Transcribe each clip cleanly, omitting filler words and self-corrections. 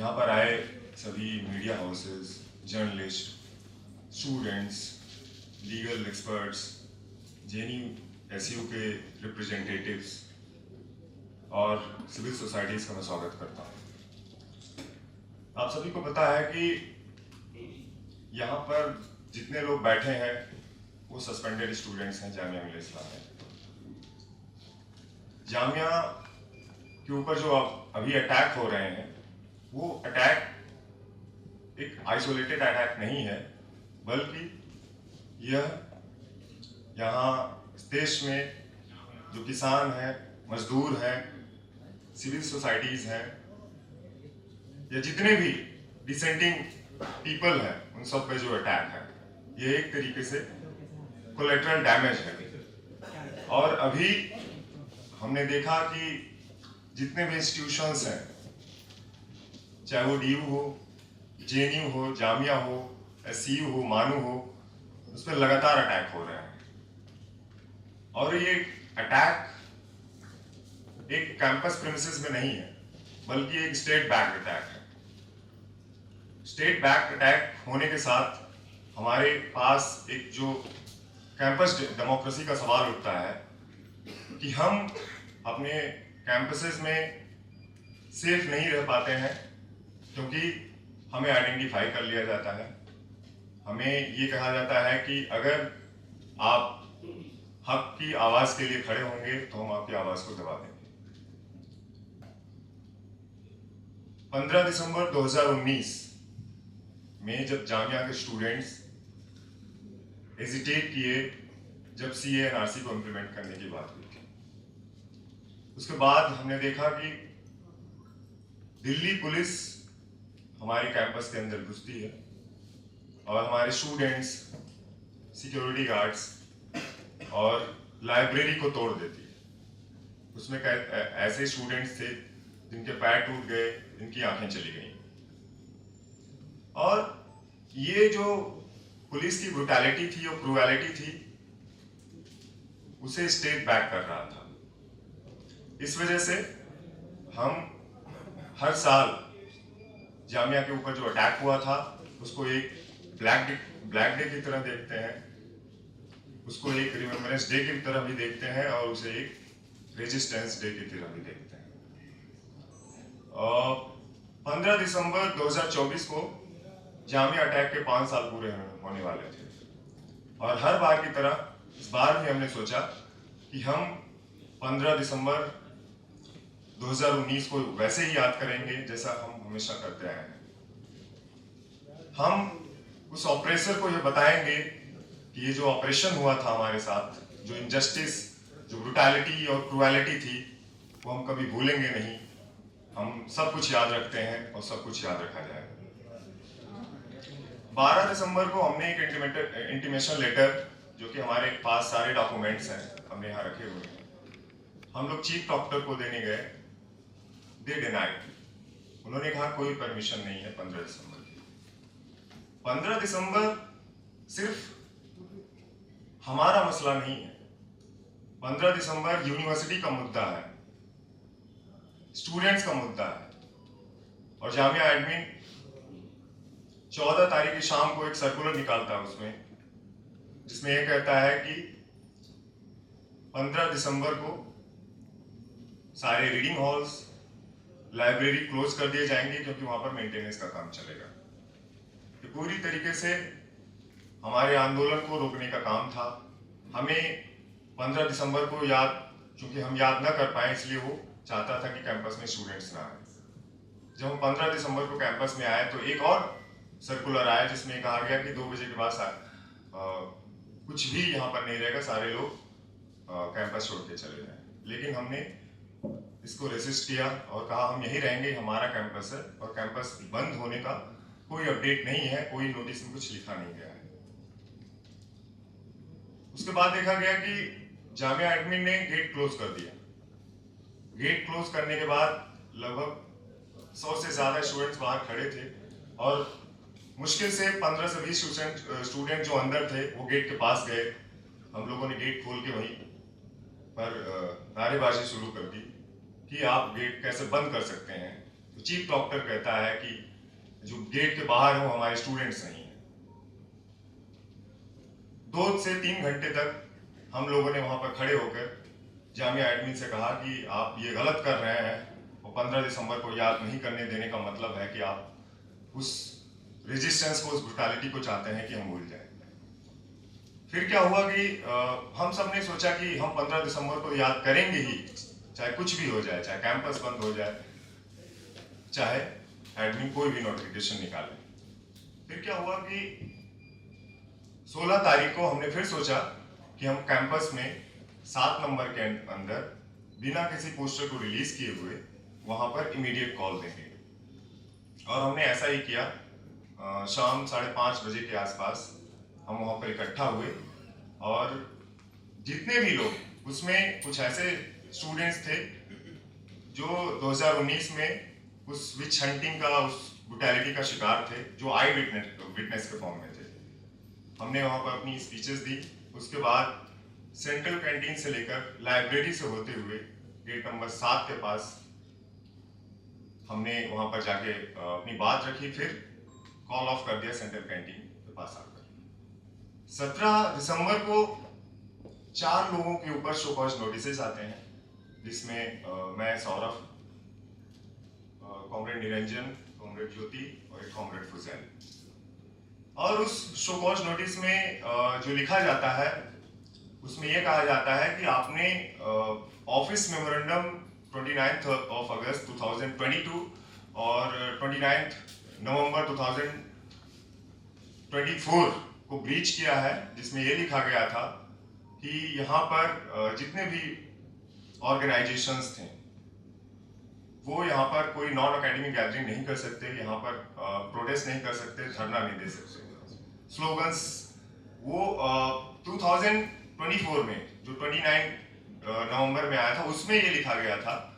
यहाँ पर आए सभी media houses, journalists, students, legal experts, JNU SU के रिप्रेजेंटेटिव्स और सिविल सोसाइटीज़ का मैं स्वागत करता हूँ। आप सभी को पता है कि यहाँ पर जितने लोग बैठे हैं वो सस्पेंडेड स्टूडेंट्स हैं जामिया मिल्लिया इस्लामिया में। जामिया के ऊपर जो अभी अटैक हो रहे हैं वो अटैक एक आइसोलेटेड अटैक नहीं है, बल्कि यह यहाँ इस देश में जो किसान हैं, मजदूर हैं, सिविल सोसाइटीज़ हैं या जितने भी डिसेंडिंग पीपल हैं उन सब पे जो अटैक है ये एक तरीके से कोलेटरल डैमेज है। और अभी हमने देखा कि जितने भी इंस्टीट्यूशंस हैं, चाहे वो डीयू हो, जेएनयू हो, जामिया हो, एसयू हो, मानू हो, उस पर लगातार अटैक हो रहे हैं। और ये अटैक एक कैंपस प्रेमिसेस में नहीं है, बल्कि एक स्टेट बैक्ड अटैक है। स्टेट बैक्ड अटैक होने के साथ हमारे पास एक जो कैंपस डेमोक्रेसी का सवाल उठता है कि हम अपने कैंपसेस में सेफ नहीं रह पाते हैं, क्योंकि हमें आइडेंटिफाई कर लिया जाता है। हमें ये कहा जाता है कि अगर आप हक की आवाज के लिए खड़े होंगे तो हम आपकी आवाज को दबा देंगे। 15 दिसंबर 2019 में जब जामिया के स्टूडेंट्स हेजिटेट किए जब CA/NRC को इम्प्लीमेंट करने की बात हुई थी, उसके बाद हमने देखा कि दिल्ली पुलिस हमारे कैंपस के अंदर घुसती है और हमारे स्टूडेंट्स, सिक्योरिटी गार्ड्स और लाइब्रेरी को तोड़ देती है। उसमें ऐसे स्टूडेंट्स थे जिनके पैर टूट गए, जिनकी आंखें चली गई। और ये जो पुलिस की ब्रुटैलिटी थी और क्रूएलिटी थी, उसे स्टेट बैक कर रहा था। इस वजह से हम हर साल जामिया के ऊपर जो अटैक हुआ था उसको एक ब्लैक डे की तरह देखते हैं, उसको एक रिमेम्बरेंस डे की तरह भी देखते हैं और उसे एक रेजिस्टेंस डे की तरह भी देखते हैं। 15 दिसंबर 2024 को जामिया अटैक के 5 साल पूरे होने वाले थे और हर बार की तरह इस बार भी हमने सोचा कि हम 15 दिसंबर 2019 को वैसे ही याद करेंगे जैसा हम हमेशा करते आए हैं। हम उस ऑपरेसर को ये बताएंगे कि ये जो ऑपरेशन हुआ था हमारे साथ, जो इनजस्टिस, जो ब्रुटैलिटी और क्रूएलिटी थी, वो हम कभी भूलेंगे नहीं। हम सब कुछ याद रखते हैं और सब कुछ याद रखा जाएगा। 12 दिसंबर को हमने एक इंटीमेशन लेटर, जो कि हमारे पास सारे डॉक्यूमेंट्स हैं, हमने यहाँ रखे हुए हैं, हम लोग चीफ डॉक्टर को देने गए। दे डिनाइड। उन्होंने कहा कोई परमिशन नहीं है 15 दिसंबर की। 15 दिसंबर सिर्फ हमारा मसला नहीं है। 15 दिसंबर यूनिवर्सिटी का मुद्दा है, स्टूडेंट्स का मुद्दा है। और जामिया एडमिन 14 तारीख की शाम को एक सर्कुलर निकालता है उसमें, जिसमें यह कहता है कि 15 दिसंबर को सारे रीडिंग हॉल्स, लाइब्रेरी क्लोज कर दिए जाएंगे, क्योंकि वहां पर मेंटेनेंस का काम चलेगा। ये पूरी तरीके से हमारे आंदोलन को रोकने का काम था। हमें 15 दिसंबर को याद, चूंकि हम याद न कर पाए, इसलिए वो चाहता था कि कैंपस में स्टूडेंट्स ना आए। जब हम 15 दिसंबर को कैंपस में आए तो एक और सर्कुलर आया जिसमें कहा गया कि 2 बजे के बाद कुछ भी यहाँ पर नहीं रहेगा, सारे लोग कैंपस छोड़ के चले जाएं। लेकिन हमने इसको रेसिस्ट किया और कहा हम यहीं रहेंगे, हमारा कैंपस है और कैंपस बंद होने का कोई अपडेट नहीं है, कोई नोटिस में कुछ लिखा नहीं गया है। उसके बाद देखा गया कि जामिया एडमिन ने गेट क्लोज कर दिया। गेट क्लोज करने के बाद लगभग 100 से ज्यादा स्टूडेंट्स बाहर खड़े थे और मुश्किल से 15 से 20 स्टूडेंट जो अंदर थे वो गेट के पास गए। हम लोगों ने गेट खोल के वहीं पर नारेबाजी शुरू कर दी कि आप गेट कैसे बंद कर सकते हैं। चीफ डॉक्टर कहता है कि जो गेट के बाहर हो हमारे स्टूडेंट्स नहीं है। 2 से 3 घंटे तक हम लोगों ने वहां पर खड़े होकर जामिया एडमिन से कहा कि आप ये गलत कर रहे हैं और 15 दिसंबर को याद नहीं करने देने का मतलब है कि आप उस रेजिस्टेंस को, उस ब्रुटैलिटी को चाहते हैं कि हम भूल जाएं। फिर क्या हुआ कि हम सब ने सोचा कि हम 15 दिसंबर को याद करेंगे ही, चाहे कुछ भी हो जाए, चाहे कैंपस बंद हो जाए, चाहे एडमिन कोई भी नोटिफिकेशन निकाले। फिर क्या हुआ कि 16 तारीख को हमने फिर सोचा कि हम कैंपस में 7 नंबर के अंदर बिना किसी पोस्टर को रिलीज किए हुए वहां पर इमीडिएट कॉल देंगे। और हमने ऐसा ही किया। शाम 5:30 बजे के आसपास हम वहां पर इकट्ठा हुए और जितने भी लोग, उसमें कुछ ऐसे स्टूडेंट्स थे जो 2019 में उस विच हंटिंग का, उस ब्रुटैलिटी का शिकार थे, जो आई विटनेस के फॉर्म में थे। हमने वहां पर अपनी स्पीचेस दी। उसके बाद सेंट्रल कैंटीन से लेकर लाइब्रेरी से होते हुए गेट नंबर 7 के पास हमने वहां पर जाके अपनी बात रखी, फिर कॉल ऑफ कर दिया सेंट्रल कैंटीन के पास आकर। 17 दिसंबर को 4 लोगों के ऊपर शो कॉज नोटिसेस आते हैं, जिसमें मैं, सौरभ, कॉमरेड निरंजन, कॉमरेड ज्योति और एक कॉमरेड फुजैल। और उस शो कॉज नोटिस में जो लिखा जाता है उसमें यह कहा जाता है कि आपने ऑफिस मेमोरेंडम 29 अगस्त 2022 और 29 नवंबर 2024 को ब्रीच किया है, जिसमें यह लिखा गया था कि यहाँ पर जितने भी ऑर्गेनाइजेशंस थे वो यहाँ पर कोई नॉन एकेडमिक गैदरिंग नहीं कर सकते, यहाँ पर प्रोटेस्ट नहीं कर सकते, धरना नहीं दे सकते। स्लोगन्स वो 2024 में जो 29 नवंबर में आया था उसमें ये लिखा गया था,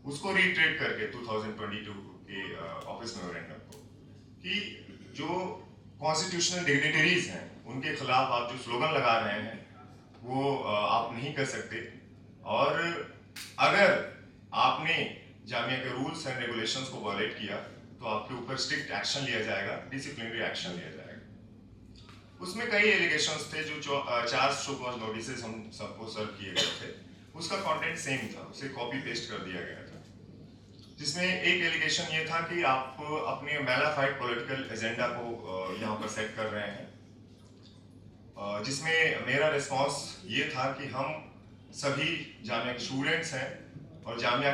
उसको रिट्रेट करके 2022 के ऑफिस मेमोरेंडम को, कि जो कॉन्स्टिट्यूशनल डिग्निटरीज हैं उनके खिलाफ आप जो स्लोगन लगा रहे हैं वो आप नहीं कर सकते, और अगर आपने जामिया के रूल्स एंड रेगुलेशंस को वायलेट किया तो आपके ऊपर स्ट्रिक्ट एक्शन लिया जाएगा, डिसिप्लिनरी एक्शन लिया जाएगा। उसमें कई एलिगेशंस थे, जो 4 शो कॉज नोटिसेस हम सबको सर्व किए गए थे, उसका कंटेंट सेम था, उसे कॉपी पेस्ट कर दिया गया था। जिसमें एक एलिगेशन ये था कि आप अपने मैलाफाइड पॉलिटिकल एजेंडा को यहाँ पर सेट कर रहे हैं, जिसमें मेरा रिस्पॉन्स ये था कि हम सभी जामिया के स्टूडेंट्स हैं और जामिया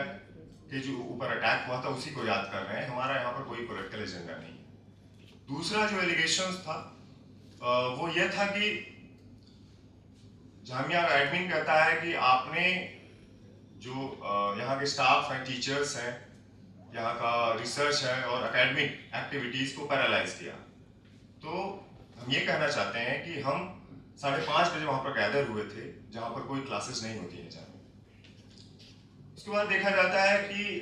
के जो ऊपर अटैक हुआ था उसी को याद कर रहे हैं, हमारा यहाँ पर कोई पॉलिटिकल एजेंडा नहीं। दूसरा जो एलिगेशन था वो ये था कि जामिया का एडमिन कहता है कि आपने जो यहाँ के स्टाफ हैं, टीचर्स हैं, यहाँ का रिसर्च है और एकेडमिक एक्टिविटीज को पैरालाइज किया। तो हम ये कहना चाहते हैं कि हम 5:30 बजे वहां पर गैदर हुए थे, जहां पर कोई क्लासेस नहीं होती है जामिया। उसके बाद देखा जाता है कि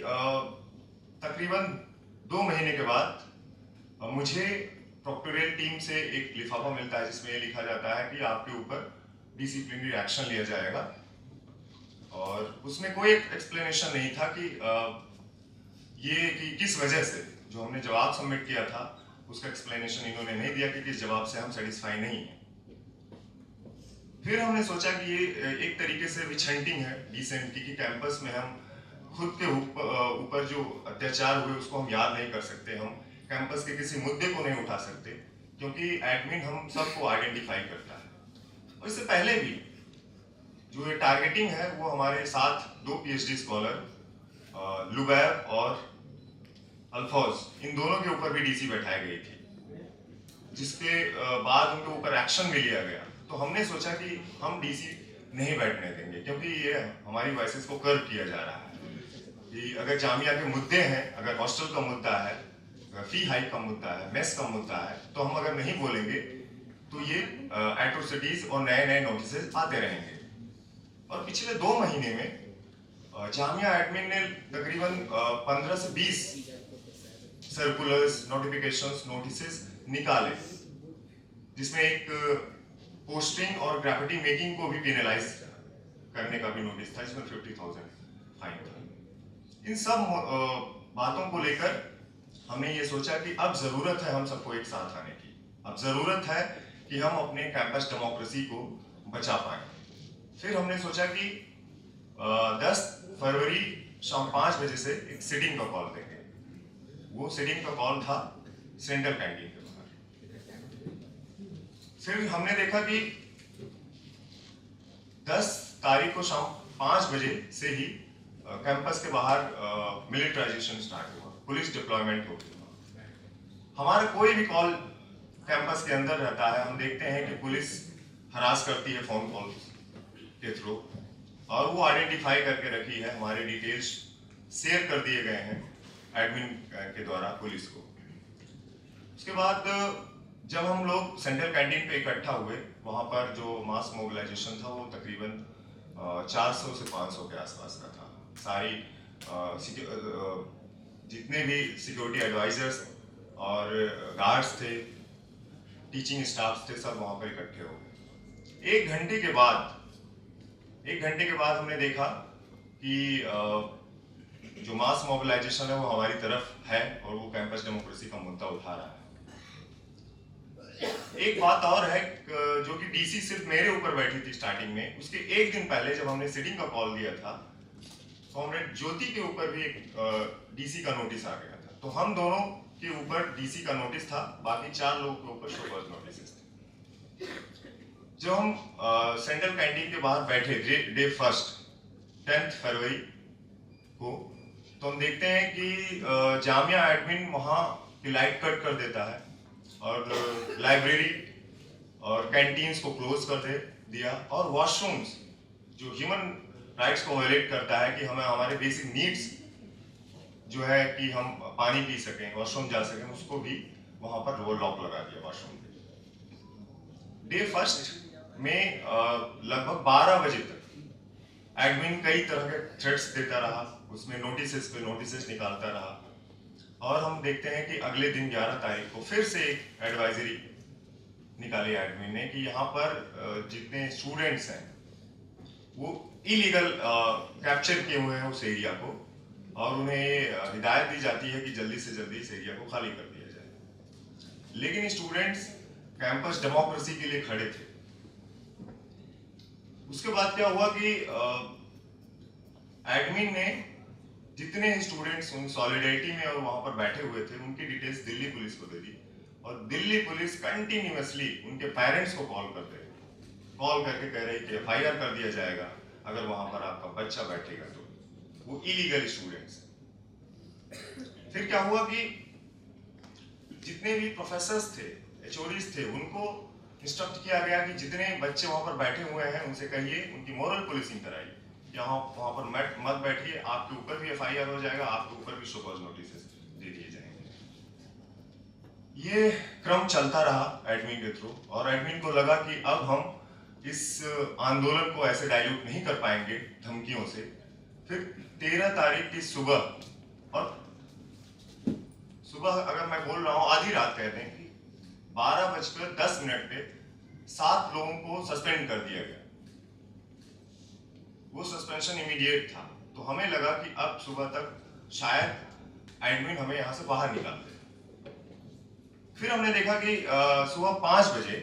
तकरीबन 2 महीने के बाद मुझे प्रोक्टोरियल टीम से एक लिफाफा मिलता है, जिसमें ये लिखा जाता है कि आपके ऊपर डिसिप्लिनरी एक्शन लिया जाएगा। और उसमें कोई एक्सप्लेनेशन नहीं था कि ये कि किस वजह से, जो हमने जवाब सबमिट किया था उसका एक्सप्लेनेशन इन्होंने नहीं दिया कि किस जवाब से हम सेटिस्फाई नहीं है। फिर हमने सोचा कि ये एक तरीके से विच हंटिंग है डिसेंटी की, कैंपस में हम खुद के ऊपर जो अत्याचार हुए उसको हम याद नहीं कर सकते, हम कैंपस के किसी मुद्दे को नहीं उठा सकते, क्योंकि एडमिन हम सबको आइडेंटिफाई करता है। और इससे पहले भी जो ये टारगेटिंग है वो हमारे साथ 2 PhD स्कॉलर लुबैब और अल्फोज, इन दोनों के ऊपर भी डीसी बैठाई गई थी, जिसके बाद उनके ऊपर एक्शन भी लिया गया। तो हमने सोचा कि हम डीसी नहीं बैठने देंगे, क्योंकि ये हमारी वॉइसेस को कर्व किया जा रहा है कि अगर जामिया के मुद्दे हैं, अगर हॉस्टल का मुद्दा है, फी हाइक का मुद्दा है, मेस का मुद्दा है, तो हम अगर नहीं बोलेंगे तो ये एट्रोसिटीज और नए नए नोटिसेस आते रहेंगे। और पिछले 2 महीने में जामिया एडमिन ने तकरीबन 15 से 20 सर्कुलर्स, नोटिफिकेशंस, नोटिसेस निकाले, जिसमें एक पोस्टिंग और ग्रेफिटी मेकिंग को भी पेनलाइज करने का भी नोटिस था, जिसमें 50,000 फाइन था। इन सब बातों को लेकर हमने ये सोचा कि अब जरूरत है हम सबको एक साथ आने की। अब जरूरत है कि हम अपने कैंपस डेमोक्रेसी को बचा पाए। फिर हमने सोचा कि 10 फरवरी शाम 5 बजे से एक सिटिंग का कॉल देंगे। वो सिटिंग का कॉल था सेंट्रल कैंटीन के बाहर। फिर हमने देखा कि 10 तारीख को शाम 5 बजे से ही कैंपस के बाहर मिलिटराइजेशन स्टार्ट हुआ, पुलिस डिप्लॉयमेंट हो गया। हमारा कोई भी कॉल कैंपस के अंदर रहता है, हम देखते हैं कि पुलिस हरास करती है फोन कॉल के थ्रू, और वो आइडेंटिफाई करके रखी है, हमारे डिटेल्स शेयर कर दिए गए हैं एडमिन के द्वारा पुलिस को। उसके बाद जब हम लोग सेंट्रल कैंटीन पे इकट्ठा हुए, वहां पर जो मास मोबिलाइजेशन था वो तकरीबन 400 से 500 के आसपास का था। सारी जितने भी सिक्योरिटी एडवाइजर्स और गार्ड्स थे, टीचिंग स्टाफ थे, सब वहां पर इकट्ठे हो गए। एक घंटे के बाद हमने देखा कि जो मास मोबिलाइजेशन है वो हमारी तरफ है और वो कैंपस डेमोक्रेसी का मुद्दा उठा रहा है। एक बात और है जो कि डीसी सिर्फ मेरे ऊपर बैठी थी स्टार्टिंग में, उसके एक दिन पहले जब हमने सिटिंग का कॉल दिया था, कॉमरेड ज्योति के ऊपर भी एक डीसी का नोटिस आ गया था। तो हम दोनों के ऊपर डीसी का नोटिस था, बाकी 4 लोगों के ऊपर शो कॉज नोटिस थे। जब हम सेंट्रल कैंटीन के बाहर बैठे डे फर्स्ट 10 फरवरी को, तो हम देखते हैं कि जामिया एडमिन वहां की लाइट कट कर देता है और लाइब्रेरी और कैंटीन्स को क्लोज कर दिया, और वॉशरूम्स जो ह्यूमन राइट्स को वायलेट करता है कि हमें हमारे बेसिक नीड्स जो है कि हम पानी पी सकें, वॉशरूम जा सकें, उसको भी वहां पर वो लॉक लगा दिया वॉशरूम पे। डे फर्स्ट में लगभग 12 बजे तक एडमिन कई तरह के थ्रेट्स देता रहा, उसमें नोटिसेस पे नोटिसेस निकालता रहा, और हम देखते हैं कि अगले दिन 11 तारीख को फिर से एक एडवाइजरी निकाली एडमिन ने कि यहाँ पर जितने स्टूडेंट्स हैं वो इलीगल कैप्चर किए हुए हैं उस एरिया को, और उन्हें हिदायत दी जाती है कि जल्दी से जल्दी इस एरिया को खाली कर दिया जाए। लेकिन स्टूडेंट्स कैंपस डेमोक्रेसी के लिए खड़े थे। उसके बाद क्या हुआ कि एडमिन ने जितने स्टूडेंट्स उन सॉलिडेरिटी में और वहां पर बैठे हुए थे उनकी डिटेल्स दिल्ली पुलिस को दे दी, और दिल्ली पुलिस कंटिन्यूअसली उनके पेरेंट्स को कॉल करके कह रही कि एफआईआर कर दिया जाएगा अगर वहां पर आपका बच्चा बैठेगा तो। वो इलीगल स्टूडेंट्स। फिर क्या हुआ कि जितने भी प्रोफेसर्स थे, एचओडीज थे, उनको इंस्ट्रक्ट किया गया कि जितने बच्चे वहां पर बैठे हुए हैं उनसे कहिए उनकी मोरल पुलिसिंग कराइए, यहाँ वहां पर मत बैठिए, आपके ऊपर भी एफआईआर हो जाएगा, आपके ऊपर भी शो कॉज नोटिस दे दिए जाएंगे। ये क्रम चलता रहा एडमिन के थ्रू, और एडमिन को लगा कि अब हम इस आंदोलन को ऐसे डाइल्यूट नहीं कर पाएंगे धमकियों से। फिर 13 तारीख की सुबह, और सुबह अगर मैं बोल रहा हूं आधी रात कहते हैं कि 12:10 पे 7 लोगों को सस्पेंड कर दिया गया। वो सस्पेंशन इमीडिएट था, तो हमें लगा कि अब सुबह तक शायद एडमिन हमें यहाँ से बाहर निकाल दे। फिर हमने देखा कि सुबह 5 बजे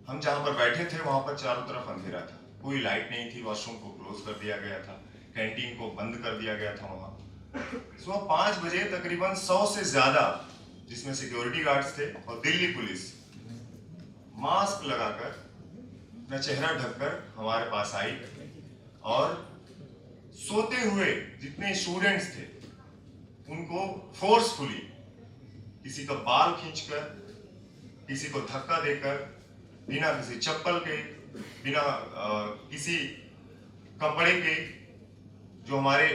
हम जहां पर बैठे थे वहां पर चारों तरफ अंधेरा था, कोई लाइट नहीं थी, वॉशरूम को क्लोज कर दिया गया था, कैंटीन को बंद कर दिया गया था। वहां सुबह 5 बजे तकरीबन 100 से ज्यादा, जिसमें सिक्योरिटी गार्ड्स थे और दिल्ली पुलिस, मास्क लगाकर, अपना चेहरा ढककर हमारे पास आई, और सोते हुए जितने स्टूडेंट्स थे उनको फोर्सफुली किसी का बाल खींचकर, किसी को धक्का देकर, बिना किसी चप्पल के, बिना किसी कपड़े के, जो हमारे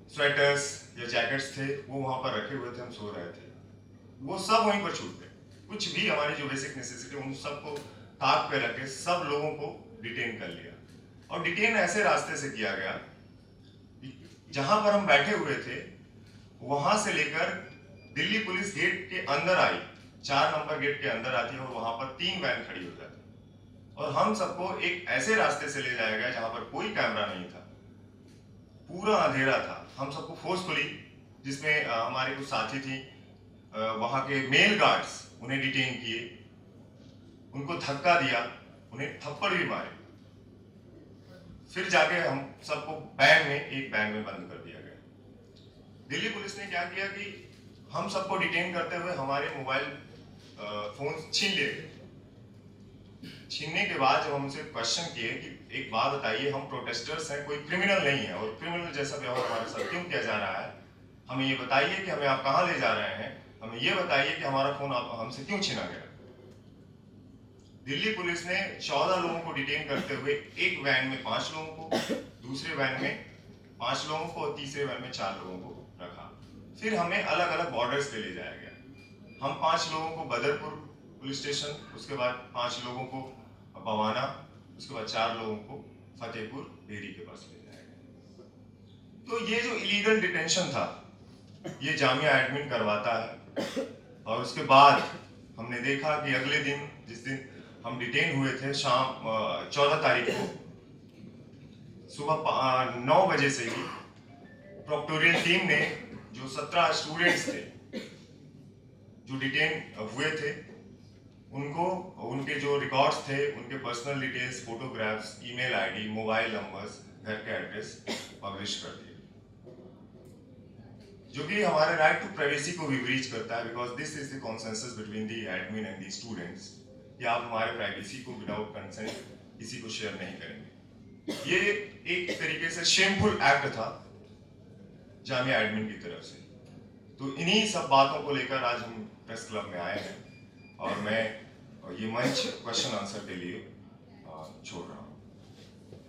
स्वेटर्स या जैकेट्स थे वो वहां पर रखे हुए थे, हम सो रहे थे, वो सब वहीं पर छूट गए। कुछ भी हमारी जो बेसिक नेसेसिटी उन सबको ताक पे रख के सब लोगों को डिटेन कर लिया, और डिटेन ऐसे रास्ते से किया गया जहां पर हम बैठे हुए थे वहां से लेकर दिल्ली पुलिस गेट के अंदर आई, 4 नंबर गेट के अंदर आती है, और वहां पर 3 वैन खड़ी हो जाती, और हम सबको एक ऐसे रास्ते से ले जाया गया जहां पर कोई कैमरा नहीं था, पूरा अंधेरा था। हम सबको फोर्सफुली, जिसमें हमारे कुछ साथी थी, वहाँ के मेल गार्ड्स उन्हें डिटेन किए, उनको धक्का दिया, उन्हें थप्पड़ भी मारे, फिर जाके हम सबको एक बैग में बंद कर दिया गया। दिल्ली पुलिस ने क्या किया कि हम सबको डिटेन करते हुए हमारे मोबाइल फोन छीन लिए गए। छीनने के बाद जब हम उनसे क्वेश्चन किए कि एक बात बताइए, हम प्रोटेस्टर्स हैं, कोई क्रिमिनल नहीं है, और क्रिमिनल जैसा व्यवहार हमारे साथ क्यों किया जा रहा है, हमें ये बताइए कि हमें आप कहाँ ले जा रहे हैं, हमें ये बताइए कि हमारा फोन हमसे क्यों छीना गया। दिल्ली पुलिस ने 14 लोगों को डिटेन करते हुए एक वैन में 5 लोगों को, दूसरे वैन में 5 लोगों को और तीसरे वैन में 4 लोगों को रखा। फिर हमें अलग अलग बॉर्डर्स पे ले जाया गया। हम 5 लोगों को बदरपुर पुलिस स्टेशन, उसके बाद 5 लोगों को बवाना, उसके बाद 4 लोगों को फतेहपुर बेरी के पास ले जाया गया। तो ये जो इलीगल डिटेंशन था, ये जामिया एडमिन करवाता है। और उसके बाद हमने देखा कि अगले दिन, जिस दिन हम डिटेन हुए थे, शाम 14 तारीख को सुबह 9 बजे से ही प्रोक्टोरियल टीम ने जो 17 स्टूडेंट्स थे जो डिटेन हुए थे, उनको उनके जो रिकॉर्ड्स थे, उनके personal details, photographs, email ID, mobile numbers, घर के एड्रेस पब्लिश कर दिए, जो कि हमारे राइट टू प्राइवेसी को भी ब्रीच करता है, because this is the consensus between the admin and the students कि आप हमारे प्राइवेसी को विदाउट कंसेंट किसी को शेयर नहीं करेंगे। ये एक तरीके से शेमफुल एक्ट था जामिया एडमिन की तरफ से। तो इन्हीं सब बातों को लेकर आज हम प्रेस क्लब में आए हैं, और मैं ये मंच क्वेश्चन आंसर के लिए छोड़ रहा हूँ।